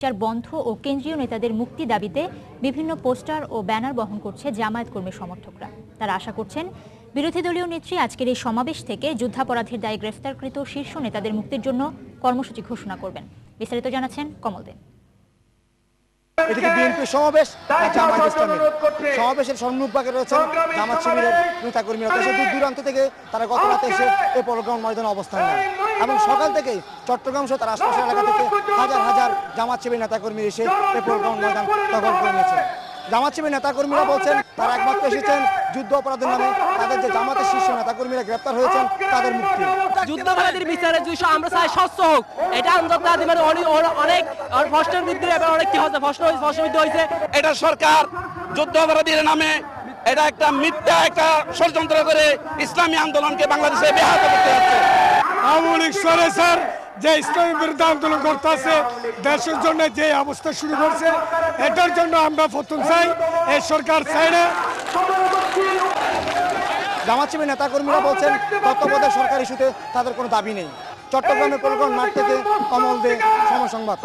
বিচার বন্ধ ও কেন্দ্রীয় নেতাদের মুক্তি দাবিতে বিভিন্ন পোস্টার ও ব্যানার বহন করছে জামায়াত কর্মী সমর্থকরা। তারা আশা করছেন বিরোধী দলীয় নেত্রী আজকের এই সমাবেশ থেকে যুদ্ধাপরাধীর দায়ে গ্রেফতারকৃত শীর্ষ নেতাদের মুক্তির জন্য কর্মসূচি ঘোষণা করবেন। বিস্তারিত জানাচ্ছেন কমল দে। এদিকে বিএনপি সমাবেশ জামায়াত ইসলামের সমাবেশের সম্মুখভাগে রয়েছেন জামাত শিবিরের নেতাকর্মীরা। দেশের দূর দূরান্ত থেকে তারা গত রাতে এসে এই পরগ্রাম ময়দানে অবস্থান নেয় এবং সকাল থেকেই চট্টগ্রাম সহ তার আশপাশের এলাকা থেকে হাজার হাজার জামাত শিবির নেতাকর্মী এসে এই পরগ্রাম ময়দান দখল করে নিয়েছে। জামাত শিবির নেতাকর্মীরা বলছেন তারা একমাত্র এসেছেন যুদ্ধ অপরাধের নামে তাদের যে জামাতের শীর্ষ নেতাকর্মীরা গ্রেপ্তার হয়েছেন তাদের মুক্তি। যুদ্ধাপরাধীর বিচারে আমরা চাই স্বচ্ছ হোক। এটা অনেক প্রশ্নের বৃদ্ধি এবং অনেক কি হচ্ছে প্রশ্নবিদ্ধ হয়েছে। এটা সরকার যুদ্ধাপরাধীর নামে এটা একটা মিথ্যা একটা ষড়যন্ত্র করে ইসলামী আন্দোলনকে বাংলাদেশে ব্যাহত করতে যাচ্ছে। আওয়ামী লীগ স্যার যে ইসলামী বিরুদ্ধে আন্দোলন করতে আছে, দেশের জন্য যে অবস্থা শুরু করছে, এটার জন্য আমরা প্রথম চাই এই সরকার চাই না। জামাত শিবির নেতাকর্মীরা বলছেন তত্ত্বাবধায়ক সরকার ইস্যুতে তাদের কোনো দাবি নেই। চট্টগ্রামের পল্টন মাঠ থেকে কমল দে, সময় সংবাদ।